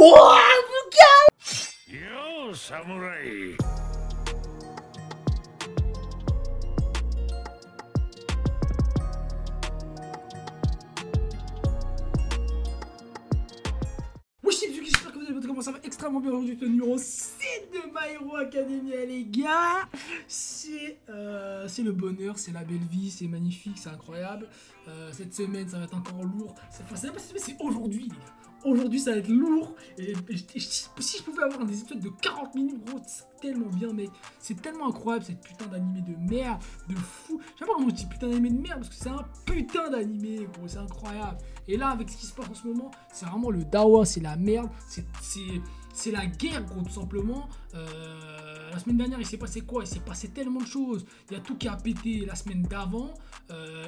Oh, Yo, samouraï. j'espère que vous allez comment ça va extrêmement bien aujourd'hui, le numéro 7 de My Hero Academia les gars. C'est le bonheur, c'est la belle vie, c'est magnifique, c'est incroyable. Cette semaine ça va être encore lourd, c'est aujourd'hui les gars. Aujourd'hui ça va être lourd et si je pouvais avoir des épisodes de 40 minutes gros, c'est tellement bien mec. C'est tellement incroyable cette putain d'animé de merde, de fou. Je sais pas comment je dis putain d'animé de merde parce que c'est un putain d'animé gros, c'est incroyable. Et là avec ce qui se passe en ce moment, c'est vraiment le dawa, c'est la merde, c'est la guerre gros tout simplement. La semaine dernière il s'est passé quoi? Il s'est passé tellement de choses. Il y a tout qui a pété la semaine d'avant.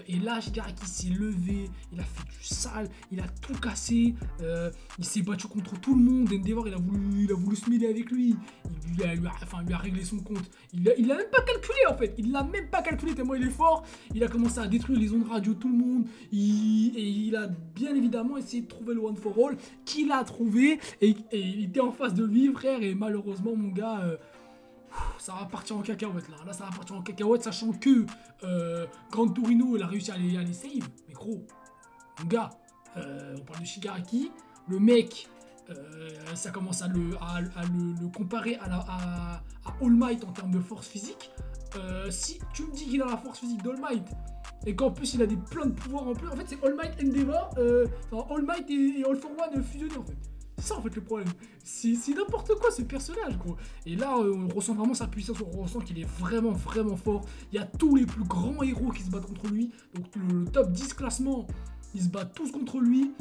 Et là Shigaraki s'est levé, il a fait du sale, il a tout cassé, il s'est battu contre tout le monde. Endeavor il a voulu se mêler avec lui, il lui a réglé son compte. Il l'a même pas calculé en fait, il l'a même pas calculé tellement il est fort. Il a commencé à détruire les ondes radio tout le monde. Et il a bien évidemment essayé de trouver le One for All qu'il a trouvé et il était en face de lui frère. Et malheureusement mon gars ça va partir en cacahuète là. Là ça va partir en cacahuète, sachant que Gran Torino il a réussi à les save. Mais gros, mon gars, on parle de Shigaraki, le mec, ça commence à le comparer à All Might en termes de force physique. Si tu me dis qu'il a la force physique d'All Might et qu'en plus il a plein de pouvoirs en plus, en fait c'est All Might Endeavor, All Might et All for One fusionnés en fait. C'est ça en fait le problème, c'est n'importe quoi ce personnage gros. Et là on ressent vraiment sa puissance, on ressent qu'il est vraiment fort. Il y a tous les plus grands héros qui se battent contre lui. Donc le top 10 classement, ils se battent tous contre lui.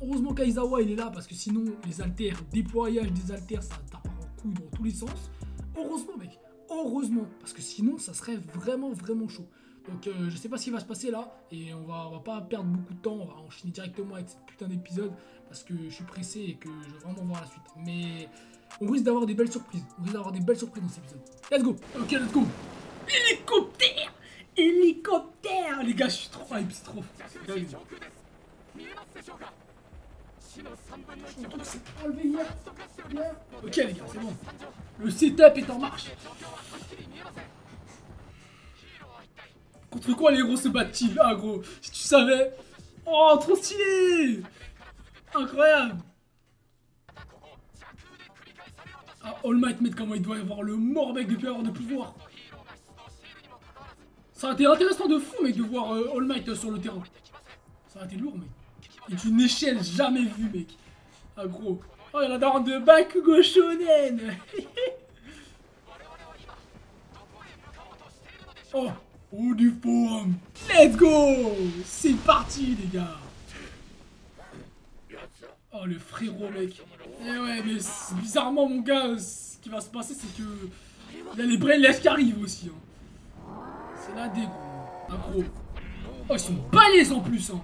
Heureusement Kaizawa il est là parce que sinon les haltères, déployage des haltères ça tape en couille dans tous les sens. Heureusement mec, heureusement, parce que sinon ça serait vraiment chaud. Donc je sais pas ce qui va se passer là et on va pas perdre beaucoup de temps, on va enchaîner directement avec ce putain d'épisode parce que je suis pressé et que je veux vraiment voir la suite. Mais on risque d'avoir des belles surprises, dans cet épisode. Let's go. Ok, let's go. Hélicoptère les gars, je suis trop hype, c'est trop fou. Ok les gars, c'est bon. Le setup est en marche. Contre quoi les héros se battent-ils? Ah gros, si tu savais. Oh, trop stylé. Incroyable. Ah, All Might, mec, comment il doit y avoir le mort mec depuis avoir de pouvoir. Ça a été intéressant de fou mec de voir All Might sur le terrain. Ça a été lourd mec. Et d'une échelle jamais vue mec. Ah gros. Oh, il y a la daronne de Bakugo Shonen. Oh. Oh du forum. Let's go. C'est parti les gars. Oh le frérot mec. Eh ouais mais bizarrement mon gars, ce qui va se passer c'est que il y a les brainless qui arrivent aussi hein. C'est la dé gros. Ah gros. Oh ils sont balèzes en plus hein.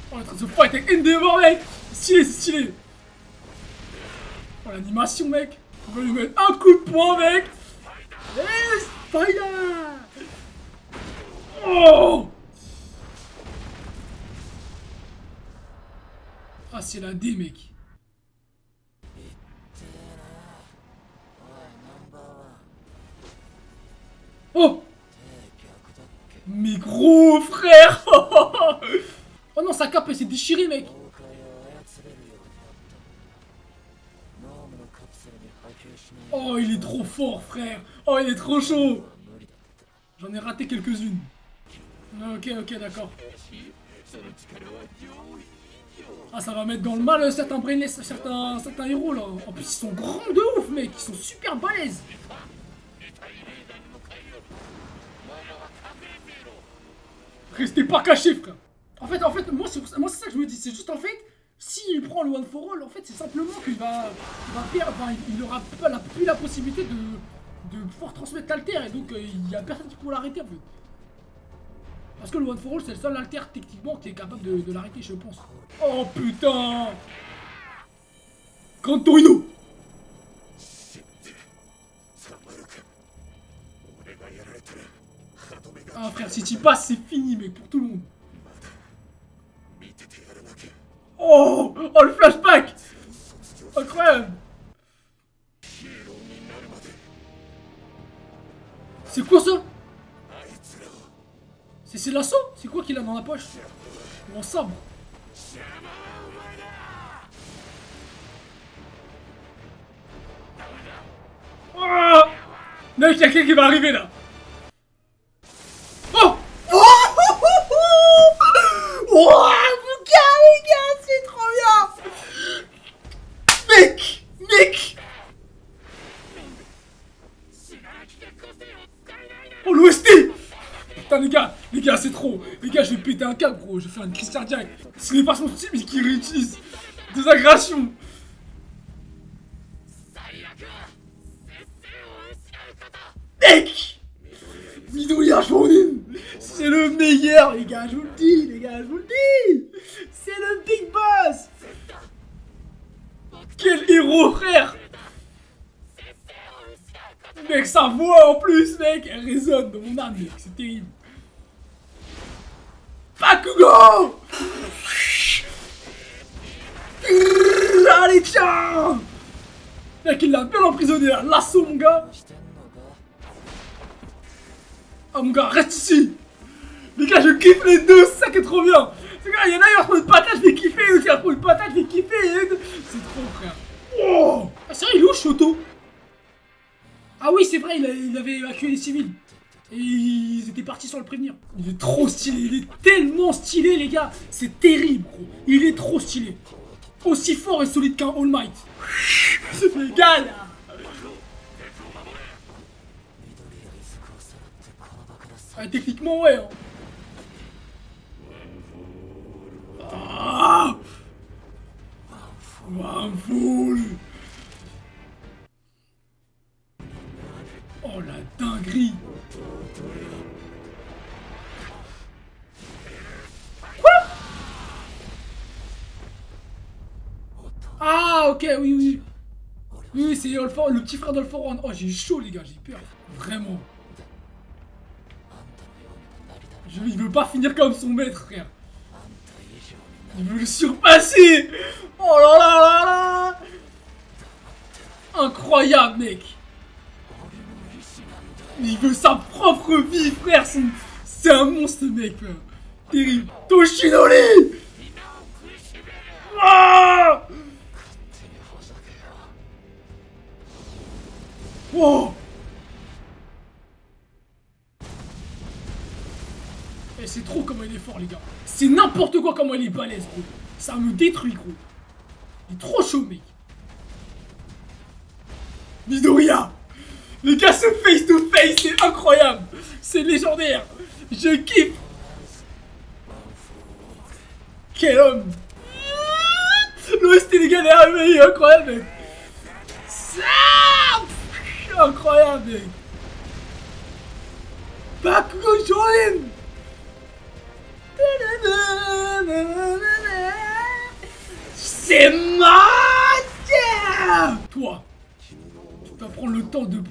Oh on est en train de se fight avec Endeavor mec. Stylé, c'est stylé. Oh l'animation mec. On va lui mettre un coup de poing mec. Yes, fire. Oh. Ah c'est la D mec. Oh. Mais gros frère. Oh non sa cape elle s'est déchirée mec. Oh il est trop fort frère. Oh il est trop chaud. J'en ai raté quelques-unes. Ok d'accord. Ah ça va mettre dans le mal certains brainless, certains héros là. En plus ils sont grands de ouf mec. Ils sont super balèzes. Restez pas cachés frère. En fait moi c'est ça que je me dis. C'est juste en fait s'il prend le One for All, en fait, c'est simplement qu'il va perdre, il n'aura plus la possibilité de pouvoir transmettre l'alter, et donc il n'y a personne qui peut l'arrêter en fait. Parce que le One for All, c'est le seul alter techniquement qui est capable de l'arrêter, je pense. Oh putain! Gran Torino! Ah frère, si tu passes, c'est fini mec, pour tout le monde. Oh, oh le flashback. Incroyable. C'est quoi ça? C'est l'assaut? C'est quoi qu'il a dans la poche? Mon sabre. Oh mec, y'a quelqu'un qui va arriver là. Oh. Oh les gars, c'est trop bien. Mec. Oh l'OST. Putain les gars c'est trop. Les gars je vais péter un câble gros, je vais faire une crise cardiaque. Ce n'est pas son type qui réutilise des agressions. Mec Midoriya Shonin, c'est le meilleur les gars, je vous le dis les gars, je vous le dis. C'est le big boss. Quel héros frère. Mec, sa voix en plus, mec, elle résonne dans mon âme, mec, c'est terrible. Bakugo. Allez, tiens. Mec, il l'a bien emprisonné, là, l'assaut, mon gars. Ah, mon gars, reste ici. Les gars, je kiffe les deux, c'est ça qui est trop bien. Il y en a, il va prendre une patate, je vais kiffer, l'autre, il va prendre une patate, je vais kiffer. C'est trop, frère. Oh. Ah, c'est vrai, il est où, Shoto? Ah oui, c'est vrai, il avait évacué les civils. Et ils étaient partis sans le prévenir. Il est trop stylé, il est tellement stylé, les gars. C'est terrible, gros. Il est trop stylé. Aussi fort et solide qu'un All Might. Les gars, là. Ah, techniquement, ouais. Hein. Ah One. Oh la dinguerie. Quoi? Ah ok, oui. Oui, c'est le petit frère d'All For One. Oh j'ai chaud les gars, j'ai peur. Vraiment. Il veut pas finir comme son maître, frère. Il veut le surpasser. Oh là là là là. Incroyable, mec. Il veut sa propre vie, frère. C'est un monstre, mec. Frère. Terrible. Toshinori. Ah. Oh. Et c'est trop comment il est fort, les gars. C'est n'importe quoi comment il est balèze, gros. Ça me détruit, gros. Il est trop chaud, mec. Midoriya. Les gars, ce face to face, c'est incroyable. C'est légendaire. Je kiffe. Quel homme. L'OST, les gars, il est incroyable, mec. Incroyable, mec. Bakugo Shonin. C'est mort. Toi, tu vas prendre le temps de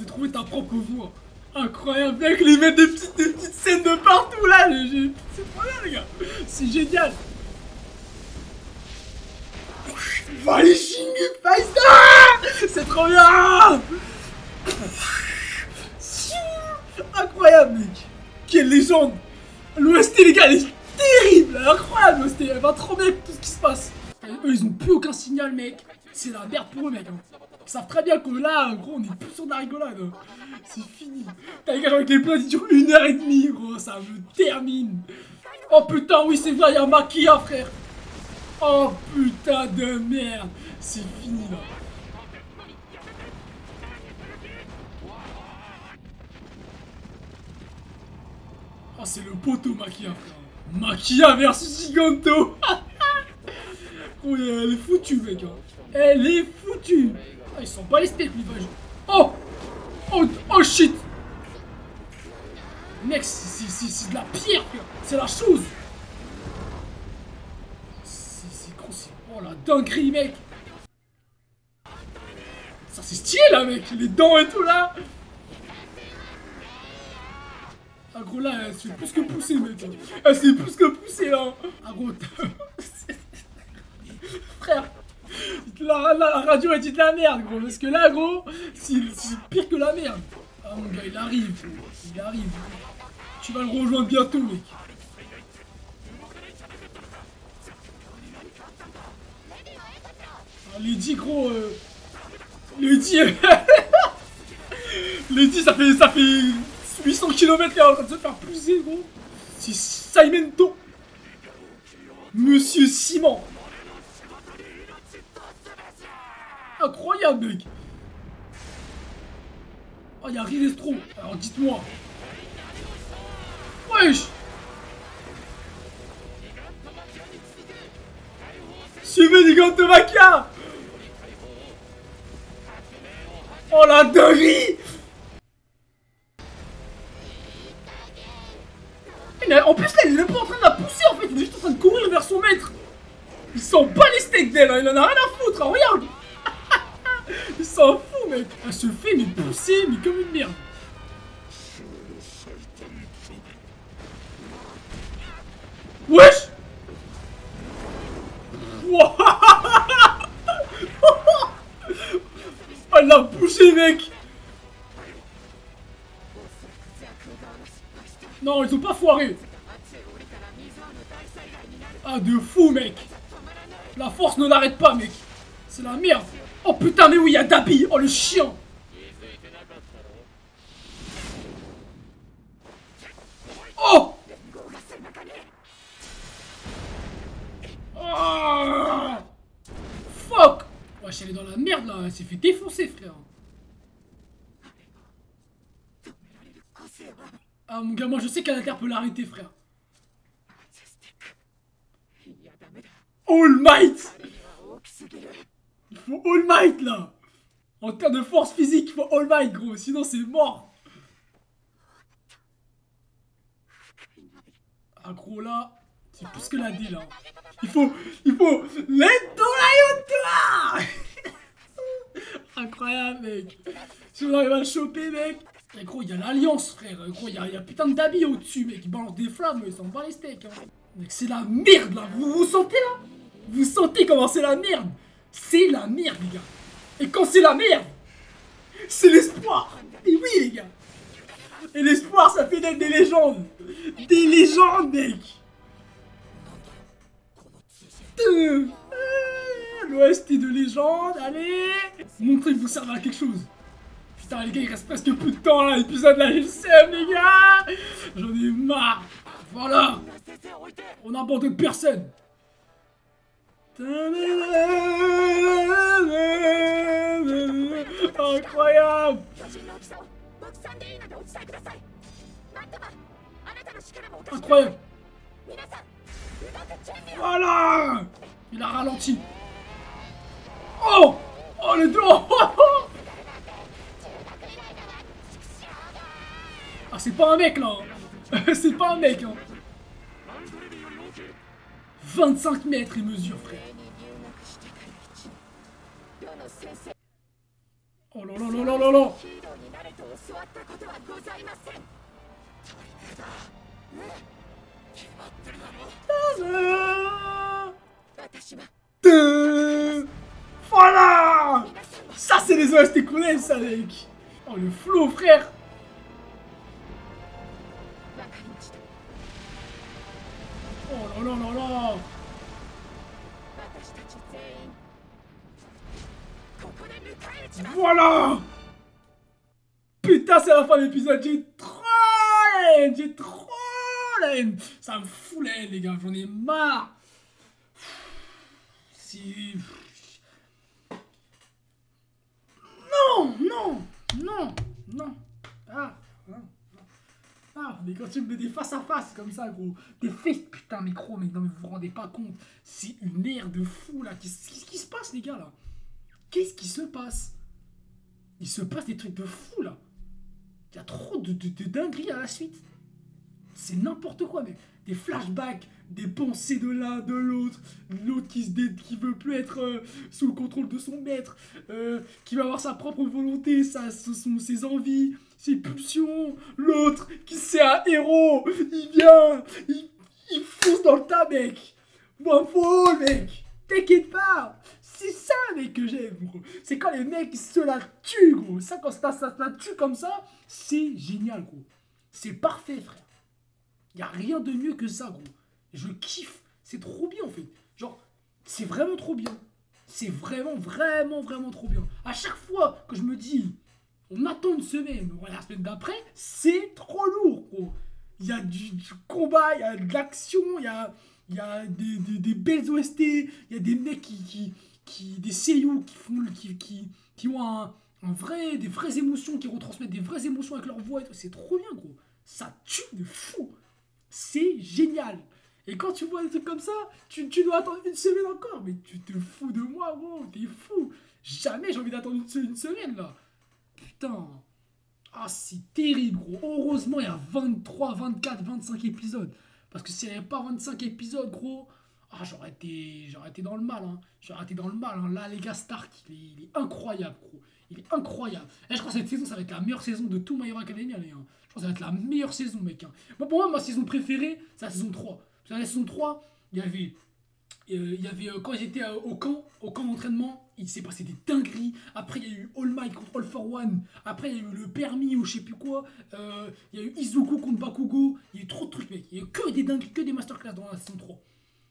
trouver ta propre voix. Incroyable, mec, ils mettent des petites scènes de partout là. C'est trop bien, les gars. C'est génial. Vanishing Face. C'est trop bien. Incroyable, mec. Quelle légende. L'OST, les gars, elle est terrible. Incroyable, l'OST. Elle va trop bien avec tout ce qui se passe. Eux, ils ont plus aucun signal, mec. C'est la merde pour eux, mec. Ils savent très bien que là, gros, on est plus sur de la rigolade. C'est fini. T'as les gars, avec les plans, ils durent 1h30, gros. Ça me termine. Oh putain, oui, c'est vrai, il y a Maquia, frère. Oh putain de merde. C'est fini, là. Oh, c'est le poteau Maquia, frère. Maquia versus Giganto. Oh, elle est foutue, mec. Hein. Elle est foutue. Ah, ils sont pas les steaks, lui. Oh shit. Mec, c'est de la pierre, frère. C'est la chose. C'est gros. Oh la dinguerie, mec. Ça, c'est stylé, là, mec. Les dents et tout, là. Ah gros là, elle se fait plus que pousser mec. Elle s'est plus que pousser là. Ah gros, frère, la radio a dit de la merde gros. Parce que là gros, c'est pire que la merde. Ah mon gars, il arrive. Il arrive. Tu vas le rejoindre bientôt mec. Ah, Lady gros, Lady... Lady ça fait 800 km qu'elle est en train de se faire pousser gros. C'est Simento. Monsieur Ciment. Incroyable mec. Oh y'a Ridestro. Alors dites-moi. Wesh. Suivez les gants de Makia. Oh la dinguerie. En plus là il est même pas en train de la pousser en fait. Il est juste en train de courir vers son maître. Il s'en bat les steaks d'elle hein. Il en a rien à foutre hein. Regarde. Il s'en fout mec. Elle se fait mais pousser mais comme une merde. Wesh. Wow. Elle l'a poussé mec. Non ils ont pas foiré. Ah de fou mec. La force ne l'arrête pas mec. C'est la merde. Oh putain mais oui y'a Dabi. Oh le chien. Oh. Oh fuck. Wesh elle est dans la merde là. Elle s'est fait défoncer frère. Ah mon gars moi je sais qu'à la terre peut l'arrêter frère. All Might. Il faut All Might là. En termes de force physique il faut All Might gros. Sinon c'est mort. Ah gros là c'est plus que la D là. Il faut Lento Lion. Incroyable mec. Si on arrive à le choper mec. Mais gros, il y a l'alliance, frère. Gros, il y a putain de Dabi au-dessus, mec. Il balance des flammes, il s'en bat les steaks. Hein. Mec, c'est la merde, là. Vous sentez, là? Vous sentez comment c'est la merde? C'est la merde, les gars. Et quand c'est la merde, c'est l'espoir. Et oui, les gars. Et l'espoir, ça fait d'être des légendes. Des légendes, mec. L'OST de légende, allez. Montrez que vous servez à quelque chose. Putain les gars il reste presque plus de temps là, l'épisode là j'ai le seum les gars. J'en ai marre. Voilà. On n'abandonne personne. Incroyable. Incroyable. Voilà. Il a ralenti. Oh. Oh les deux. Ah c'est pas un mec là. C'est pas un mec hein. 25 mètres il mesure frère. Oh là là là là là là. Voilà. Ça c'est les OST qu'on aime ça mec. Oh le flow frère. Oh là là là là. Voilà. Putain c'est la fin de l'épisode. J'ai trop la haine. J'ai trop la haine. Ça me fout la haine les gars. J'en ai marre. Si... Non. Non. Non. Non. Ah. Non. Ah, mais quand tu me mets des face à face comme ça, gros, des faits, putain, mais gros, mais non, mais vous vous rendez pas compte, c'est une ère de fou là. Qu'est-ce qui se passe, les gars là? Qu'est-ce qui se passe? Il se passe des trucs de fou là. Il y a trop de dingueries à la suite. C'est n'importe quoi, mais des flashbacks, des pensées de l'un, de l'autre, l'autre qui veut plus être sous le contrôle de son maître, qui va avoir sa propre volonté, ses envies, ses pulsions. L'autre, qui c'est un héros, il vient, il fonce dans le tas, mec. One for all, mec. T'inquiète pas. C'est ça, mec, que j'aime, gros. C'est quand les mecs se la tuent, gros. Ça, quand ça la tue comme ça, c'est génial, gros. C'est parfait, frère. Y a rien de mieux que ça, gros. Je kiffe. C'est trop bien, en fait. Genre, c'est vraiment trop bien. C'est vraiment, vraiment, vraiment trop bien. À chaque fois que je me dis, on attend une semaine, on va la semaine d'après, c'est trop lourd, gros. Il y a du combat, il y a de l'action, il y a des belles OST, il y a des mecs des seiyuu qui ont des vraies émotions, qui retransmettent des vraies émotions avec leur voix et tout. C'est trop bien, gros. Ça tue de fou. C'est génial. Et quand tu vois des trucs comme ça, tu dois attendre une semaine encore. Mais tu te fous de moi, gros. T'es fou. Jamais j'ai envie d'attendre une semaine, là. Putain. Ah, c'est terrible, gros. Heureusement, il y a 23, 24, 25 épisodes. Parce que s'il n'y avait pas 25 épisodes, gros... Ah, j'aurais été dans le mal, hein. J'aurais été dans le mal, hein. Là, les gars, Stark, il est incroyable, gros. Il est incroyable. Et je crois que cette saison, ça va être la meilleure saison de tout My Hero Academia, les gars. Je crois que ça va être la meilleure saison, mec. Hein. Bon, pour moi, ma saison préférée, c'est la saison 3. Parce que dans la saison 3, il y avait quand j'étais au camp d'entraînement, il s'est passé des dingueries. Après, il y a eu All Might contre All for One. Après, il y a eu le permis ou je sais plus quoi. Il y a eu Izuku contre Bakugo. Il y a eu trop de trucs, mec. Il y a eu que des dingueries, que des masterclass dans la saison 3.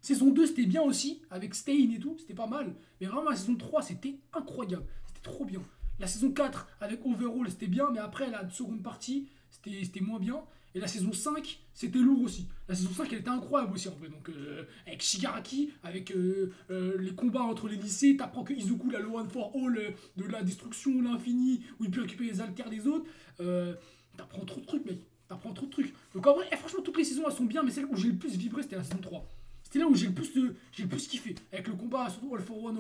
Saison 2, c'était bien aussi, avec Stein et tout, c'était pas mal. Mais vraiment, la saison 3, c'était incroyable. C'était trop bien. La saison 4, avec Overall, c'était bien, mais après, la seconde partie, c'était moins bien. Et la saison 5, c'était lourd aussi. La saison 5, elle était incroyable aussi, en vrai. Donc, avec Shigaraki, avec les combats entre les lycées, t'apprends que Izuku, la One for All, de la destruction, l'infini, où il peut récupérer les altères des autres. T'apprends trop de trucs, mec. T'apprends trop de trucs. Donc, en vrai, franchement, toutes les saisons, elles sont bien, mais celle où j'ai le plus vibré, c'était la saison 3. C'était là où j'ai le plus kiffé. Avec le combat, surtout All for One,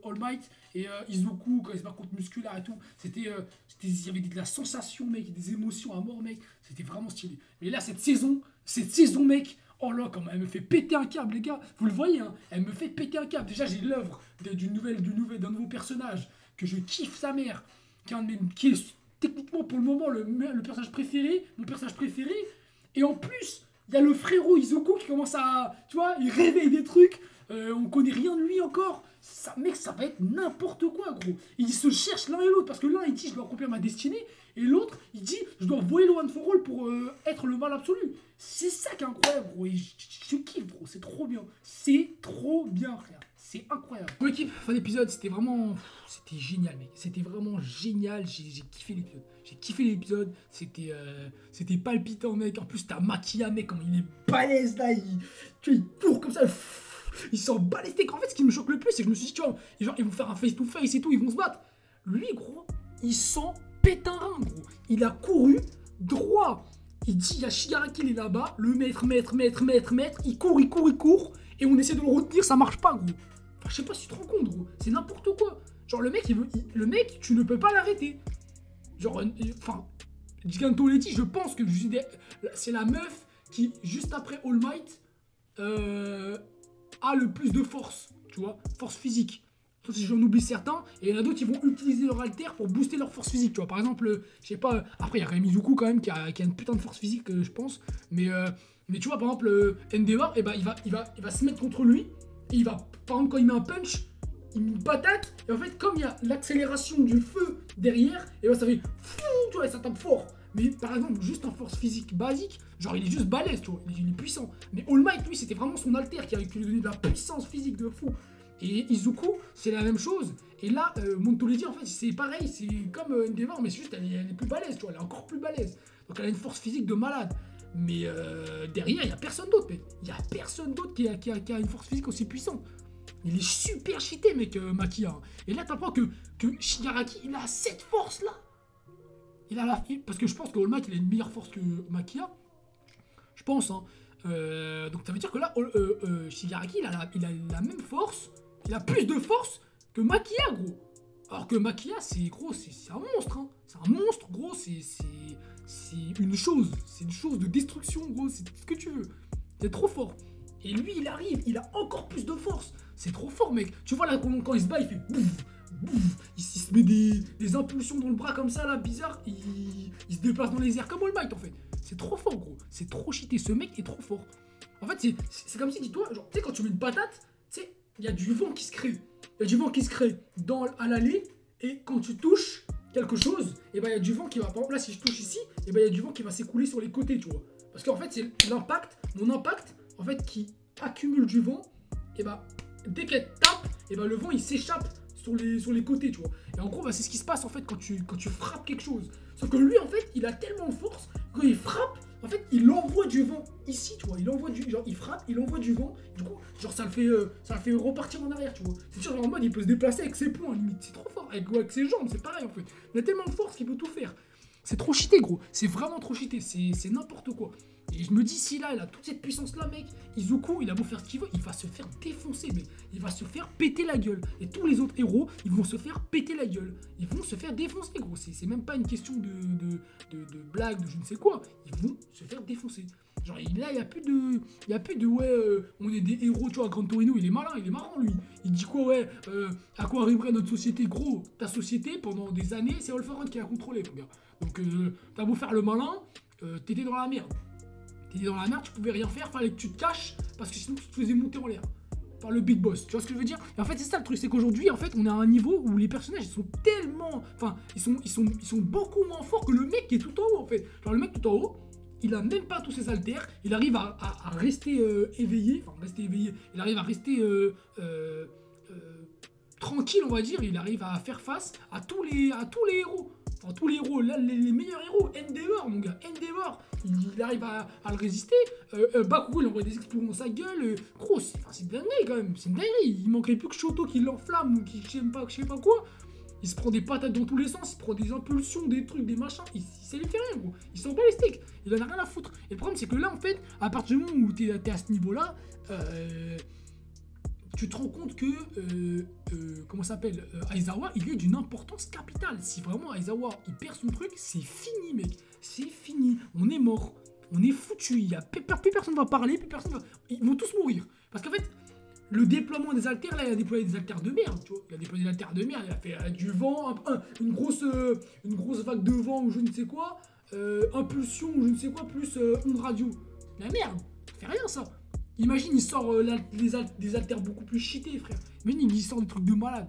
All Might et Izuku, quand il se bat contre Musculaire et tout. Il y avait de la sensation, mec, des émotions à mort, mec. C'était vraiment stylé. Mais là, cette saison, mec, oh là, comment elle me fait péter un câble, les gars. Vous le voyez, hein, elle me fait péter un câble. Déjà, j'ai l'œuvre d'un nouveau personnage que je kiffe sa mère, qui est techniquement pour le moment le personnage préféré, mon personnage préféré. Et en plus, il y a le frérot Izuku qui commence à... Tu vois, il réveille des trucs. On connaît rien de lui encore. Ça, mec, ça va être n'importe quoi, gros. Ils se cherchent l'un et l'autre. Parce que l'un, il dit, je dois accomplir ma destinée. Et l'autre, il dit, je dois voler le One for All pour être le mal absolu. C'est ça qui est incroyable, gros. Et je kiffe, gros. C'est trop bien. C'est trop bien, frère. C'est incroyable. Bon, équipe, fin d'épisode, c'était vraiment... C'était génial, mec. C'était vraiment génial. J'ai kiffé l'épisode. J'ai kiffé l'épisode. C'était palpitant, mec. En plus, t'as Maquia, mec. Comment il est balèze, là. Tu vois, il court comme ça. Il s'en bat les steaks. En fait, ce qui me choque le plus, c'est que je me suis dit, tu vois, genre, ils vont faire un face-to-face et tout. Ils vont se battre. Lui, gros, il s'en pète un rein, gros. Il a couru droit. Il dit, il y a Shigaraki, il est là-bas. Le maître. Il court. Et on essaie de le retenir, ça marche pas, gros. Enfin, je sais pas si tu te rends compte, gros. C'est n'importe quoi. Genre, le mec, tu ne peux pas l'arrêter. Genre, enfin, Giganto Letty, je pense que c'est la meuf qui, juste après All Might, a le plus de force, tu vois, force physique. Sauf si j'en oublie certains, et il y en a d'autres qui vont utiliser leur alter pour booster leur force physique, tu vois. Par exemple, je sais pas, après il y a Remizuku quand même qui a une putain de force physique, je pense, mais tu vois, par exemple, Endeavor, et ben, il va se mettre contre lui, et il va, par exemple, quand il met un punch, il me patate, et en fait, comme il y a l'accélération du feu derrière, et ben, ça fait fou, tu vois, et ça tape fort. Mais par exemple, juste en force physique basique, genre il est juste balèze, tu vois, il est puissant. Mais All Might, lui, c'était vraiment son alter qui lui donnait de la puissance physique de fou. Et Izuku, c'est la même chose. Et là, Montoledi, en fait, c'est pareil, c'est comme Endeavor, mais c'est juste, elle est plus balèze, tu vois, elle est encore plus balèze. Donc elle a une force physique de malade. Mais derrière, il n'y a personne d'autre, mec. Il n'y a personne d'autre qui a une force physique aussi puissante. Il est super cheaté, mec, Maquia. Et là, t'apprends que Shigaraki, il a cette force-là. Parce que je pense que All Might, il a une meilleure force que Maquia. Je pense, hein. Donc ça veut dire que là, Shigaraki, il a la même force. Il a plus de force que Maquia, gros. Alors que Maquia, c'est un monstre, hein. C'est un monstre, gros. C'est une chose. C'est une chose de destruction, gros. C'est ce que tu veux. C'est trop fort. Et lui, il arrive, il a encore plus de force. C'est trop fort, mec. Tu vois là, quand il se bat, il fait bouf, bouf, il se met des impulsions dans le bras comme ça, là, bizarre. Il se déplace dans les airs comme All Might, en fait. C'est trop fort, gros. C'est trop cheaté. Ce mec est trop fort. En fait, c'est comme si, dis-toi, genre, tu sais, quand tu mets une patate, tu sais, il y a du vent qui se crée. Il y a du vent qui se crée à l'allée, et quand tu touches quelque chose, et ben il y a du vent qui va. Par exemple, là, si je touche ici, et ben il y a du vent qui va s'écouler sur les côtés, tu vois. Parce qu'en fait, c'est l'impact, mon impact, en fait, qui accumule du vent, et ben dès qu'elle tape, et ben le vent il s'échappe sur les côtés, tu vois. Et en gros, bah, c'est ce qui se passe en fait quand tu frappes quelque chose. Sauf que lui, en fait, il a tellement de force, quand il frappe, en fait, il envoie du vent ici, tu vois. Il envoie genre, il frappe, il envoie du vent. Du coup, genre, ça le fait repartir en arrière, tu vois. C'est sûr, genre, en mode, il peut se déplacer avec ses poings, limite. C'est trop fort. Avec ses jambes, c'est pareil, en fait. Il a tellement de force qu'il peut tout faire. C'est trop cheaté, gros. C'est vraiment trop cheaté. C'est n'importe quoi. Et je me dis, si là, il a toute cette puissance-là, mec, Izuku, il a beau faire ce qu'il veut, il va se faire défoncer, mec. Il va se faire péter la gueule. Et tous les autres héros, ils vont se faire péter la gueule. Ils vont se faire défoncer, gros. C'est même pas une question de blague, de je ne sais quoi. Ils vont se faire défoncer. Genre, là, il n'y a plus de ouais, on est des héros, tu vois. Gran Torino, il est malin, il est marrant, lui. Il dit quoi, ouais, à quoi arriverait notre société, gros. Ta société, pendant des années, c'est All For One qui a contrôlé, mon gars. Donc, t'as beau faire le malin, t'étais dans la merde. T'étais dans la merde, tu pouvais rien faire, fallait que tu te caches, parce que sinon tu te faisais monter en l'air par le big boss, tu vois ce que je veux dire? Et en fait c'est ça le truc, c'est qu'aujourd'hui en fait on est à un niveau où les personnages ils sont tellement, enfin ils sont beaucoup moins forts que le mec qui est tout en haut en fait. Genre le mec tout en haut, il a même pas tous ses haltères, il arrive à rester éveillé, il arrive à rester tranquille on va dire, il arrive à faire face à tous les héros. Enfin, tous les héros, là, les meilleurs héros, Endeavor, mon gars, Endeavor, il arrive à le résister. Bakugou, il envoie des explosions dans sa gueule. Gros, c'est une dinguerie quand même, c'est une dinguerie. Il manquerait plus que Shoto qui l'enflamme ou qui je sais pas quoi. Il se prend des patates dans tous les sens, il se prend des impulsions, des trucs, des machins. Ça lui fait rien, gros. Il s'en bat les steaks, il en a rien à foutre. Et le problème, c'est que là, en fait, à partir du moment où t'es à ce niveau-là, tu te rends compte que comment ça s'appelle, Aizawa, il est d'une importance capitale. Si vraiment Aizawa il perd son truc, c'est fini, mec. C'est fini. On est mort. On est foutu. Plus personne va parler, ils vont tous mourir. Parce qu'en fait, le déploiement des haltères, là, il a déployé des haltères de merde, tu vois. Il a déployé des haltères de merde, il a fait du vent, une grosse vague de vent ou je ne sais quoi, impulsion ou je ne sais quoi, plus onde radio. La merde, ça fait rien ça. Imagine, il sort des haltères beaucoup plus cheatés, frère. Imagine, il sort des trucs de malade.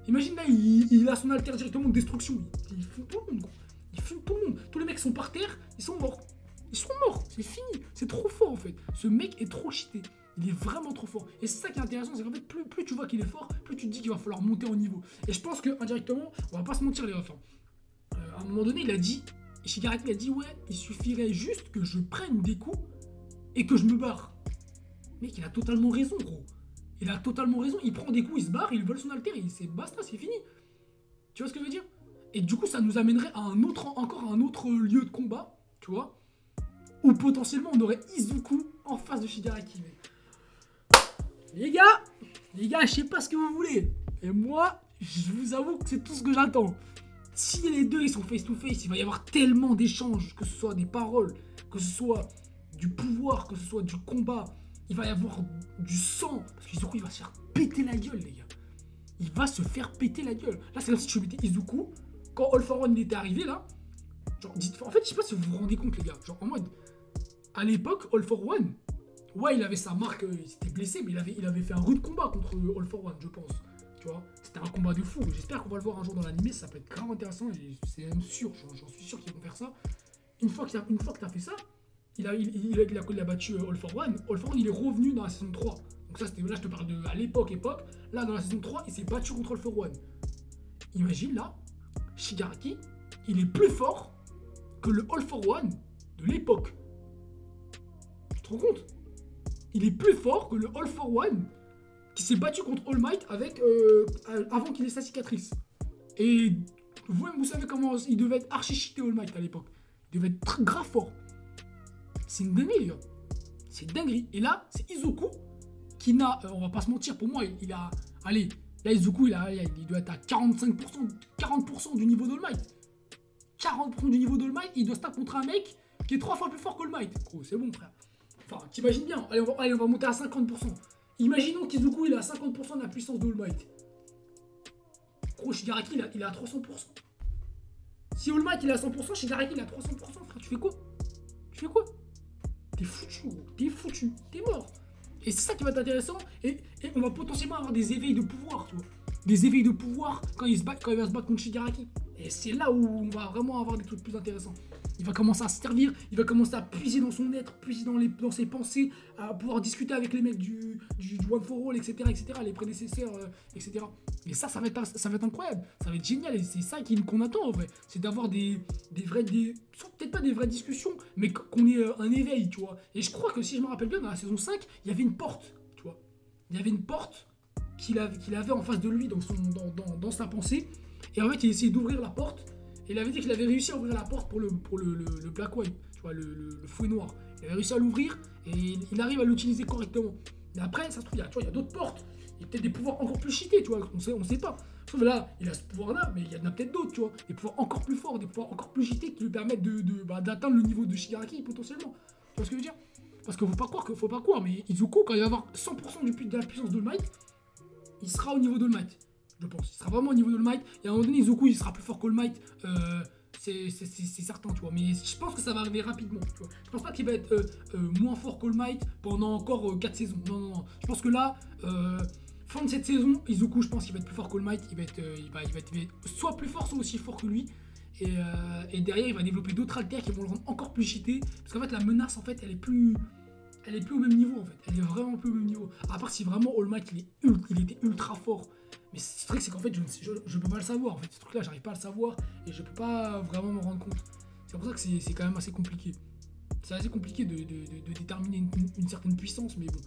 Imagine, là, il a son haltère directement de destruction. Il fume tout le monde, gros. Il fume tout le monde. Tous les mecs sont par terre, ils sont morts. Ils sont morts, c'est fini. C'est trop fort, en fait. Ce mec est trop cheaté. Il est vraiment trop fort. Et c'est ça qui est intéressant, c'est qu'en fait, plus tu vois qu'il est fort, plus tu te dis qu'il va falloir monter en niveau. Et je pense que, indirectement, on va pas se mentir, les refs. À un moment donné, il a dit, Shigaraki, il a dit, ouais, il suffirait juste que je prenne des coups et que je me barre. Mec, il a totalement raison, gros. Il a totalement raison. Il prend des coups, il se barre, il vole son alter, c'est basta, c'est fini. Tu vois ce que je veux dire? Et du coup, ça nous amènerait à encore un autre lieu de combat, tu vois, où potentiellement on aurait Izuku en face de Shigaraki. Les gars, je sais pas ce que vous voulez. Et moi, je vous avoue que c'est tout ce que j'attends. Si les deux ils sont face to face, il va y avoir tellement d'échanges, que ce soit des paroles, que ce soit du pouvoir, que ce soit du combat. Il va y avoir du sang. Parce qu'Izuku, il va se faire péter la gueule, les gars. Il va se faire péter la gueule. Là, c'est comme si tu mettais Izuku. Quand All For One était arrivé, là. Genre, en fait, je sais pas si vous vous rendez compte, les gars. Genre, en mode. À l'époque, All For One. Ouais, il avait sa marque. Il s'était blessé, mais il avait fait un rude combat contre All For One, je pense. Tu vois. C'était un combat de fou. J'espère qu'on va le voir un jour dans l'animé. Ça peut être grave intéressant. C'est même sûr. J'en suis sûr qu'ils vont faire ça. Une fois que t'as fait ça. Il a battu All For One. All For One, il est revenu dans la saison 3. Donc ça, là, je te parle de à l'époque. Là, dans la saison 3, il s'est battu contre All For One. Imagine, là, Shigaraki, il est plus fort que le All For One de l'époque. Tu te rends compte? Il est plus fort que le All For One qui s'est battu contre All Might avant qu'il ait sa cicatrice. Et vous savez comment il devait être archi cheaté All Might à l'époque. Il devait être grave fort. C'est une dinguerie, les gars. C'est une dinguerie. Et là, c'est Izuku qui n'a... on va pas se mentir, pour moi, il a... Allez, là, Izuku, il doit être à 40% du niveau d'All Might. 40% du niveau d'All Might, il doit se taper contre un mec qui est 3 fois plus fort qu'All Might. Gros, c'est bon, frère. Enfin, t'imagines bien. Allez, on va monter à 50%. Imaginons qu'Izuku, il a 50% de la puissance d'All Might. Gros, Shigaraki, il est à 300%. Si All Might il est à 100%, Shigaraki il est à 300%, frère. Tu fais quoi? Tu fais quoi? T'es foutu, gros. T'es foutu. T'es mort. Et c'est ça qui va être intéressant. Et on va potentiellement avoir des éveils de pouvoir, tu vois. Des éveils de pouvoir quand il va se battre contre Shigaraki. Et c'est là où on va vraiment avoir des trucs plus intéressants. Il va commencer à se servir, il va commencer à puiser dans son être, puiser dans ses pensées, à pouvoir discuter avec les mecs du One for All, etc., les prédécesseurs, etc. Et ça va être incroyable, ça va être génial, et c'est ça qu'on attend en vrai. C'est d'avoir peut-être pas des vraies discussions, mais qu'on ait un éveil, tu vois. Et je crois que si je me rappelle bien, dans la saison 5, il y avait une porte, tu vois. Il y avait une porte qu'il avait en face de lui dans sa pensée, et en fait il essayait d'ouvrir la porte. Il avait dit qu'il avait réussi à ouvrir la porte pour le Black White, tu vois, le fouet noir. Il avait réussi à l'ouvrir et il arrive à l'utiliser correctement. Mais après, ça se trouve, il y a d'autres portes. Il y a peut-être des pouvoirs encore plus cheatés, tu vois, on sait pas. Sauf que là, il a ce pouvoir-là, mais il y en a peut-être d'autres, tu vois. Des pouvoirs encore plus forts, des pouvoirs encore plus cheatés qui lui permettent d'atteindre le niveau de Shigaraki potentiellement. Tu vois ce que je veux dire? Parce qu'il faut pas croire, mais Izuku, quand il va avoir 100% de la puissance d'All Might, il sera au niveau d'All Might. Je pense. Il sera vraiment au niveau de All Might. Et à un moment donné, Izuku, il sera plus fort qu'All Might. C'est certain, tu vois. Mais je pense que ça va arriver rapidement, tu vois. Je pense pas qu'il va être moins fort qu'All Might pendant encore 4 saisons. Non. Je pense que là, fin de cette saison, Izuku, je pense qu'il va être plus fort qu'All Might. Il va être soit plus fort, soit aussi fort que lui. Et derrière, il va développer d'autres alters qui vont le rendre encore plus cheaté. Parce qu'en fait, la menace, en fait, elle est plus au même niveau, en fait. Elle est vraiment plus au même niveau. À part si vraiment All Might, il était ultra fort. Mais ce truc, c'est qu'en fait, je peux pas le savoir. En fait, ce truc-là, j'arrive pas à le savoir et je peux pas vraiment me rendre compte. C'est pour ça que c'est quand même assez compliqué. C'est assez compliqué de déterminer une certaine puissance, mais bon,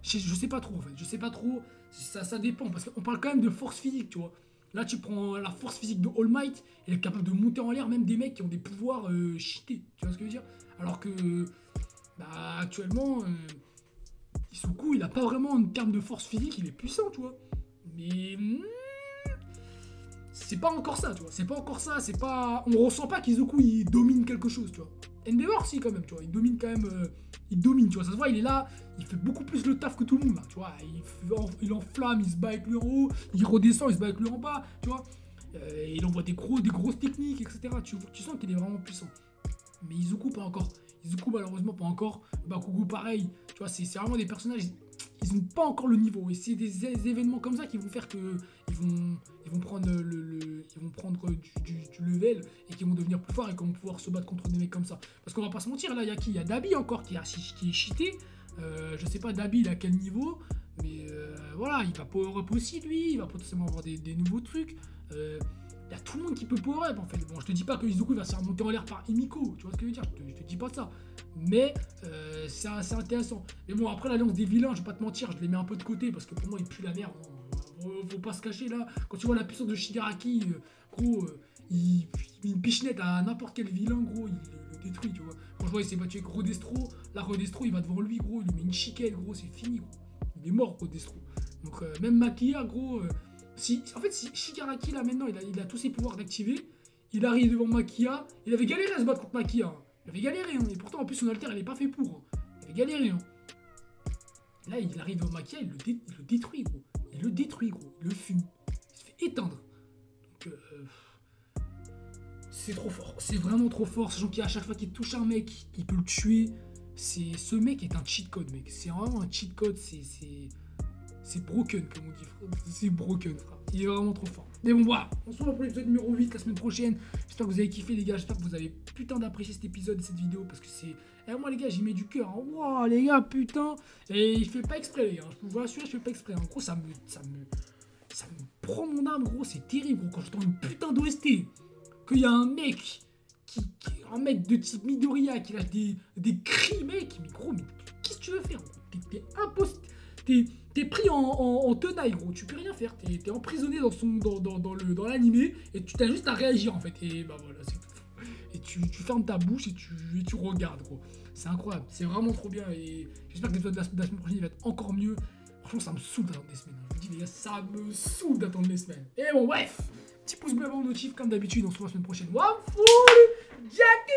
je sais pas trop en fait. Je sais pas trop. Ça dépend parce qu'on parle quand même de force physique, tu vois. Là, tu prends la force physique de All Might, elle est capable de monter en l'air même des mecs qui ont des pouvoirs cheatés. Tu vois ce que je veux dire? Alors que, actuellement, Izuku, il a pas vraiment en termes de force physique, il est puissant, tu vois. Mais c'est pas encore ça, tu vois. C'est pas encore ça, on ressent pas qu'Izuku il domine quelque chose, tu vois. Endeavor si quand même, tu vois. Il domine quand même, il domine, tu vois. Ça se voit, il est là, il fait beaucoup plus le taf que tout le monde là, tu vois. Il enflamme, il se bat avec lui en haut, il redescend, il se bat avec lui en bas, tu vois. Il envoie des grosses techniques, etc. Tu sens qu'il est vraiment puissant. Mais Izuku pas encore. Izuku malheureusement pas encore. Bakugo pareil, tu vois. C'est vraiment des personnages. Ils n'ont pas encore le niveau et c'est des événements comme ça qui vont faire que ils vont prendre du level et qui vont devenir plus forts et qui vont pouvoir se battre contre des mecs comme ça. Parce qu'on va pas se mentir, là il y a qui? Il y a Dabi encore qui est cheaté. Je sais pas Dabi il a quel niveau, mais voilà, il va power up aussi lui, il va potentiellement avoir des nouveaux trucs. Il y a tout le monde qui peut power up en fait. Bon, je te dis pas que Izuku va se faire monter en l'air par Himiko, tu vois ce que je veux dire, je te dis pas ça. Mais c'est assez intéressant. Mais bon, après l'alliance des vilains, je vais pas te mentir, je les mets un peu de côté parce que pour moi, ils puent la merde. Faut pas se cacher là. Quand tu vois la puissance de Shigaraki, gros, il met une pichenette à n'importe quel vilain, gros, il le détruit, tu vois. Franchement, il s'est battu avec Rodestro. Là, Rodestro, il va devant lui, gros, il lui met une chiquette, gros, c'est fini, gros. Il est mort, Rodestro. Donc, même Makia, gros. Si Shigaraki, là, maintenant, il a tous ses pouvoirs d'activer, il arrive devant Makia. Il avait galéré à se battre contre Makia. Hein. Il avait galéré, hein. Et pourtant, en plus, son alter, elle est pas fait pour. Hein. Il avait galéré, hein. Là, il arrive devant Makia, il le détruit, gros. Il le détruit, gros. Il le fume. Il se fait éteindre. Donc, c'est trop fort. C'est vraiment trop fort. Sachant qu'à chaque fois qu'il touche un mec, il peut le tuer. Ce mec est un cheat code, mec. C'est vraiment un cheat code. C'est broken, comme on dit. C'est broken, frère. Il est vraiment trop fort. Mais bon, voilà. On se retrouve pour l'épisode numéro 8 la semaine prochaine. J'espère que vous avez kiffé, les gars. J'espère que vous avez putain d'apprécier cet épisode, cette vidéo. Parce que c'est. Moi, les gars, j'y mets du cœur. Hein. Wow, les gars, putain. Et je fais pas exprès, les gars. Je vous rassure, je fais pas exprès. En gros, ça me prend mon âme, gros. C'est terrible, gros. Quand j'entends une putain d'OST, qu'il y a un mec un mec de type Midoriya qui lâche des cris, mec. Mais gros, mais qu'est-ce que tu veux faire? T'es imposté. T'es pris en tenaille, gros, tu peux rien faire, t'es emprisonné dans l'animé et tu t'as juste à réagir en fait, et bah voilà, c'est tout. Et tu fermes ta bouche et tu regardes, gros. C'est incroyable, c'est vraiment trop bien et j'espère que l'épisode de la semaine prochaine va être encore mieux. Franchement, ça me saoule d'attendre des semaines. Je vous dis, les gars, ça me saoule d'attendre des semaines. Et bon, bref, petit pouce bleu avant le notif, comme d'habitude, on se retrouve la semaine prochaine. One full Jack